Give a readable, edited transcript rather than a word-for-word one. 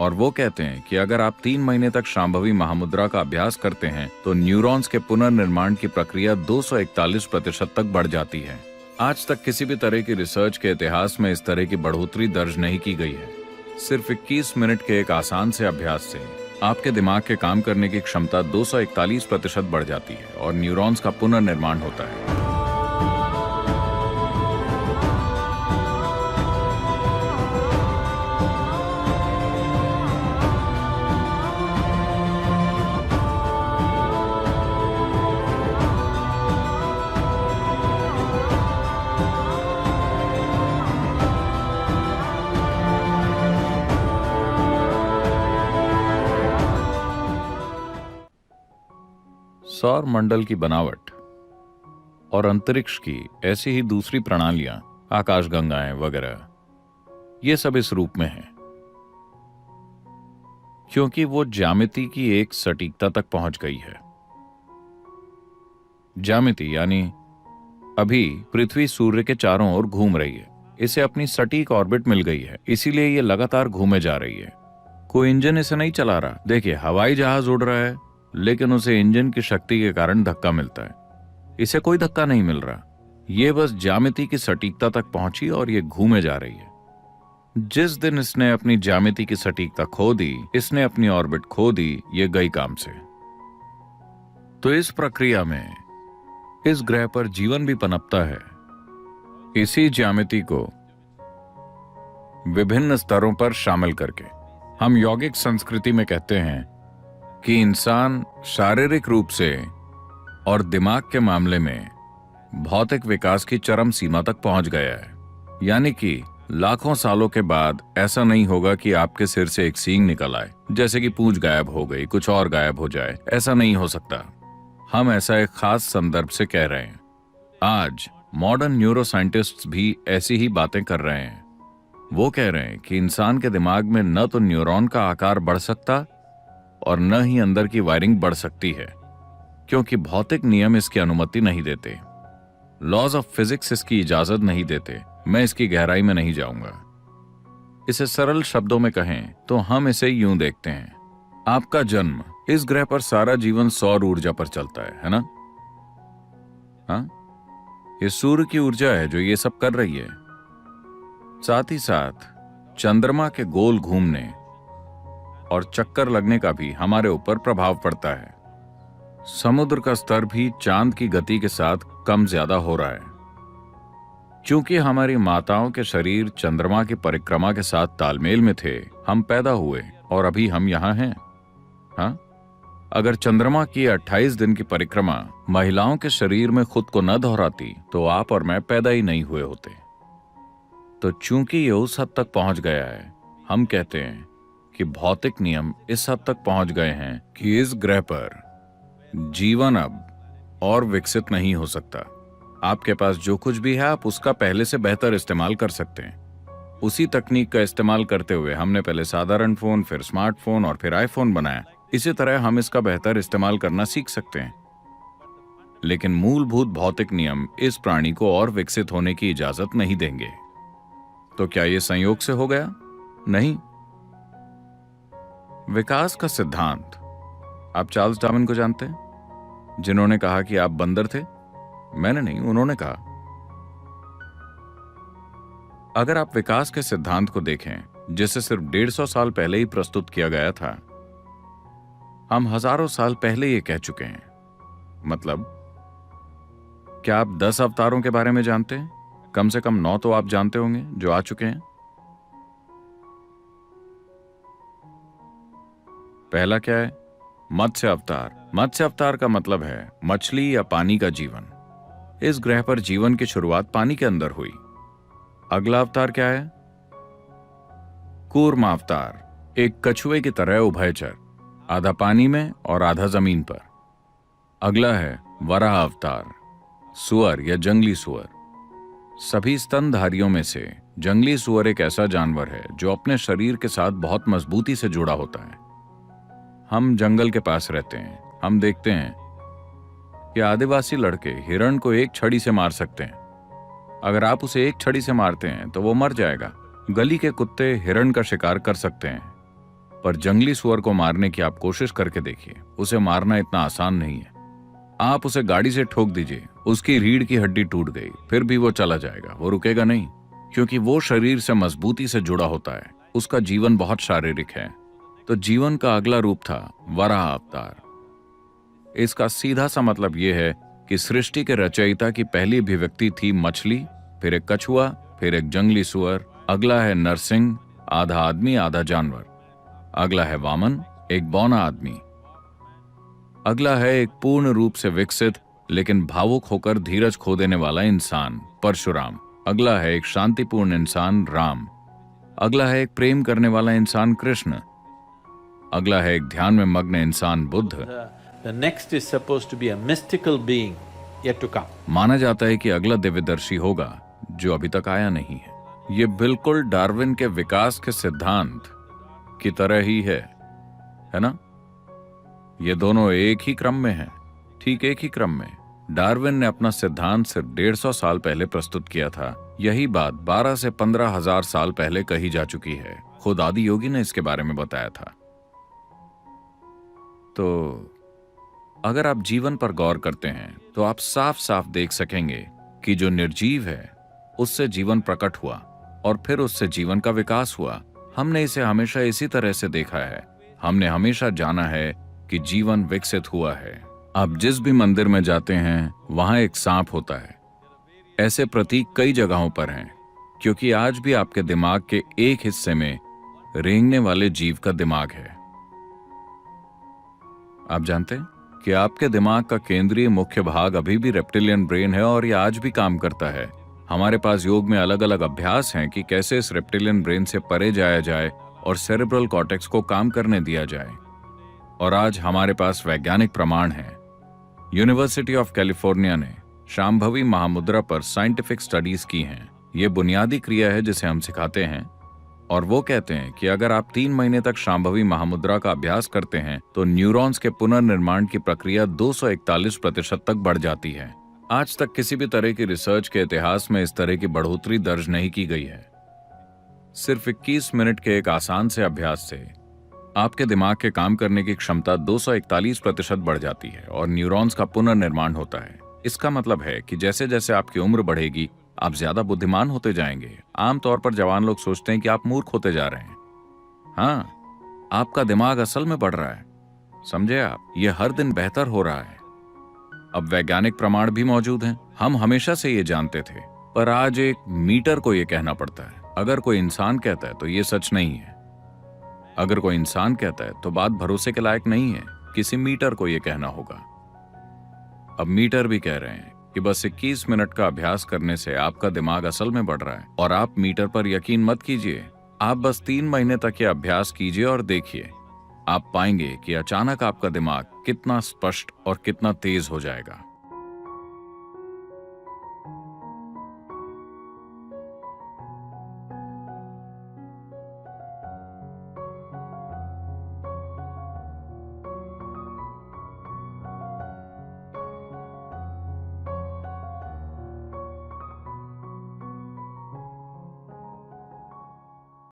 और वो कहते हैं कि अगर आप 3 महीने तक शांभवी महामुद्रा का अभ्यास करते हैं तो न्यूरॉन्स के पुनर्निर्माण की प्रक्रिया 241% तक बढ़ जाती है। आज तक किसी भी तरह की रिसर्च के इतिहास में इस तरह की बढ़ोतरी दर्ज नहीं की गई है। सिर्फ 21 मिनट के एक आसान से अभ्यास से आपके दिमाग के काम करने की क्षमता 241% बढ़ जाती है और न्यूरॉन्स का पुनर्निर्माण होता है। सौर मंडल की बनावट और अंतरिक्ष की ऐसी ही दूसरी प्रणालियां, आकाशगंगाएं वगैरह, ये सब इस रूप में हैं क्योंकि वो ज्यामिति की एक सटीकता तक पहुंच गई है। ज्यामिति यानी अभी पृथ्वी सूर्य के चारों ओर घूम रही है, इसे अपनी सटीक ऑर्बिट मिल गई है, इसीलिए ये लगातार घूमे जा रही है। कोई इंजन इसे नहीं चला रहा। देखिए, हवाई जहाज उड़ रहा है लेकिन उसे इंजन की शक्ति के कारण धक्का मिलता है, इसे कोई धक्का नहीं मिल रहा। ये बस ज्यामिति की सटीकता तक पहुंची और ये घूमे जा रही है। जिस दिन इसने अपनी ज्यामिति की सटीकता खो दी, इसने अपनी ऑर्बिट खो दी, ये गई काम से। तो इस प्रक्रिया में इस ग्रह पर जीवन भी पनपता है। इसी ज्यामिति को विभिन्न स्तरों पर शामिल करके हम यौगिक संस्कृति में कहते हैं कि इंसान शारीरिक रूप से और दिमाग के मामले में भौतिक विकास की चरम सीमा तक पहुंच गया है। यानी कि लाखों सालों के बाद ऐसा नहीं होगा कि आपके सिर से एक सींग निकल आए, जैसे कि पूंछ गायब हो गई, कुछ और गायब हो जाए। ऐसा नहीं हो सकता। हम ऐसा एक खास संदर्भ से कह रहे हैं। आज मॉडर्न न्यूरोसाइंटिस्ट्स भी ऐसी ही बातें कर रहे हैं। वो कह रहे हैं कि इंसान के दिमाग में न तो न्यूरॉन का आकार बढ़ सकता और न ही अंदर की वायरिंग बढ़ सकती है, क्योंकि भौतिक नियम इसकी अनुमति नहीं देते। लॉज ऑफ फिजिक्स इसकी इजाजत नहीं देते। मैं इसकी गहराई में नहीं जाऊंगा। इसे सरल शब्दों में कहें तो हम इसे यूं देखते हैं। आपका जन्म, इस ग्रह पर सारा जीवन सौर ऊर्जा पर चलता है ना? हाँ, ये सूर्य की ऊर्जा है जो ये सब कर रही है। साथ ही साथ चंद्रमा के गोल घूमने और चक्कर लगने का भी हमारे ऊपर प्रभाव पड़ता है। समुद्र का स्तर भी चांद की गति के साथ कम ज्यादा हो रहा है। क्योंकि हमारी माताओं के शरीर चंद्रमा की परिक्रमा के साथ तालमेल में थे, हम पैदा हुए और अभी हम यहाँ हैं। हाँ, अगर चंद्रमा की 28 दिन की परिक्रमा महिलाओं के शरीर में खुद को न दोहराती तो आप और मैं पैदा ही नहीं हुए होते। तो चूंकि ये उस हद तक पहुंच गया है, हम कहते हैं कि भौतिक नियम इस हद तक पहुंच गए हैं कि इस ग्रह पर जीवन अब और विकसित नहीं हो सकता। आपके पास जो कुछ भी है, आप उसका पहले से बेहतर इस्तेमाल कर सकते हैं। उसी तकनीक का इस्तेमाल करते हुए हमने पहले साधारण फोन, फिर स्मार्टफोन और फिर आईफोन बनाया। इसी तरह हम इसका बेहतर इस्तेमाल करना सीख सकते हैं। लेकिन मूलभूत भौतिक नियम इस प्राणी को और विकसित होने की इजाजत नहीं देंगे। तो क्या यह संयोग से हो गया? नहीं। विकास का सिद्धांत, आप चार्ल्स डार्विन को जानते हैं, जिन्होंने कहा कि आप बंदर थे? मैंने नहीं, उन्होंने कहा। अगर आप विकास के सिद्धांत को देखें, जिसे सिर्फ 150 साल पहले ही प्रस्तुत किया गया था, हम हजारों साल पहले ये कह चुके हैं। मतलब, क्या आप 10 अवतारों के बारे में जानते हैं? कम से कम 9 तो आप जानते होंगे जो आ चुके हैं। पहला क्या है? मत्स्य अवतार। मत्स्य अवतार का मतलब है मछली या पानी का जीवन। इस ग्रह पर जीवन की शुरुआत पानी के अंदर हुई। अगला अवतार क्या है? कूर्म अवतार, एक कछुए की तरह उभयचर, आधा पानी में और आधा जमीन पर। अगला है वराह अवतार, सुअर या जंगली सुअर। सभी स्तनधारियों में से जंगली सुअर एक ऐसा जानवर है जो अपने शरीर के साथ बहुत मजबूती से जुड़ा होता है। हम जंगल के पास रहते हैं। हम देखते हैं कि आदिवासी लड़के हिरण को एक छड़ी से मार सकते हैं। अगर आप उसे एक छड़ी से मारते हैं तो वो मर जाएगा। गली के कुत्ते हिरण का शिकार कर सकते हैं। पर जंगली सुअर को मारने की आप कोशिश करके देखिए, उसे मारना इतना आसान नहीं है। आप उसे गाड़ी से ठोक दीजिए, उसकी रीढ़ की हड्डी टूट गई, फिर भी वो चला जाएगा, वो रुकेगा नहीं, क्योंकि वो शरीर से मजबूती से जुड़ा होता है। उसका जीवन बहुत शारीरिक है। तो जीवन का अगला रूप था वराह अवतार। इसका सीधा सा मतलब यह है कि सृष्टि के रचयिता की पहली अभिव्यक्ति थी मछली, फिर एक कछुआ, फिर एक जंगली सुअर, अगला है नरसिंह, आधा आदमी आधा जानवर, अगला है वामन, एक बौना आदमी, अगला है एक पूर्ण रूप से विकसित लेकिन भावुक होकर धीरज खो देने वाला इंसान परशुराम, अगला है एक शांतिपूर्ण इंसान राम, अगला है एक प्रेम करने वाला इंसान कृष्ण, अगला है एक ध्यान में मग्न इंसान Buddha. The next is supposed to be a mystical being yet to come. माना जाता है कि अगला दिव्यदर्शी होगा जो अभी तक आया नहीं है। ये बिल्कुल डार्विन के विकास के सिद्धांत की तरह ही है ना? ये दोनों एक ही क्रम में हैं, ठीक एक ही क्रम में। डार्विन ने अपना सिद्धांत सिर्फ 150 साल पहले प्रस्तुत किया था। यही बात 12 से 15 हजार साल पहले कही जा चुकी है। खुद आदि योगी ने इसके बारे में बताया था। तो अगर आप जीवन पर गौर करते हैं तो आप साफ साफ देख सकेंगे कि जो निर्जीव है उससे जीवन प्रकट हुआ और फिर उससे जीवन का विकास हुआ। हमने इसे हमेशा इसी तरह से देखा है। हमने हमेशा जाना है कि जीवन विकसित हुआ है। आप जिस भी मंदिर में जाते हैं वहां एक सांप होता है। ऐसे प्रतीक कई जगहों पर हैं, क्योंकि आज भी आपके दिमाग के एक हिस्से में रेंगने वाले जीव का दिमाग है। आप जानते हैं कि आपके दिमाग का केंद्रीय मुख्य भाग अभी भी रेप्टिलियन ब्रेन है और यह आज भी काम करता है। हमारे पास योग में अलग अलग अभ्यास हैं कि कैसे इस रेप्टिलियन ब्रेन से परे जाया जाए और सेरेब्रल कॉर्टेक्स को काम करने दिया जाए। और आज हमारे पास वैज्ञानिक प्रमाण हैं। यूनिवर्सिटी ऑफ कैलिफोर्निया ने शांभवी महामुद्रा पर साइंटिफिक स्टडीज की हैं। ये बुनियादी क्रिया है जिसे हम सिखाते हैं, और वो कहते हैं कि अगर आप 3 महीने तक शांभवी महामुद्रा का अभ्यास करते हैं तो न्यूरॉन्स के पुनर्निर्माण की प्रक्रिया 241% तक बढ़ जाती है। आज तक किसी भी तरह की रिसर्च के इतिहास में इस तरह की बढ़ोतरी दर्ज नहीं की गई है। सिर्फ 21 मिनट के एक आसान से अभ्यास से आपके दिमाग के काम करने की क्षमता 241% बढ़ जाती है और न्यूरॉन्स का पुनर्निर्माण होता है। इसका मतलब है कि जैसे जैसे आपकी उम्र बढ़ेगी आप ज्यादा बुद्धिमान होते जाएंगे। आमतौर पर जवान लोग सोचते हैं कि आप मूर्ख होते जा रहे हैं। हाँ, आपका दिमाग असल में बढ़ रहा है। समझे आप? ये हर दिन बेहतर हो रहा है। अब वैज्ञानिक प्रमाण भी मौजूद हैं। हम हमेशा से ये जानते थे, पर आज एक मीटर को ये कहना पड़ता है। अगर कोई इंसान कहता है तो ये सच नहीं है। अगर कोई इंसान कहता है तो बात भरोसे के लायक नहीं है। किसी मीटर को ये कहना होगा। अब मीटर भी कह रहे हैं कि बस 21 मिनट का अभ्यास करने से आपका दिमाग असल में बढ़ रहा है। और आप मीटर पर यकीन मत कीजिए, आप बस 3 महीने तक ये अभ्यास कीजिए और देखिए, आप पाएंगे कि अचानक आपका दिमाग कितना स्पष्ट और कितना तेज हो जाएगा।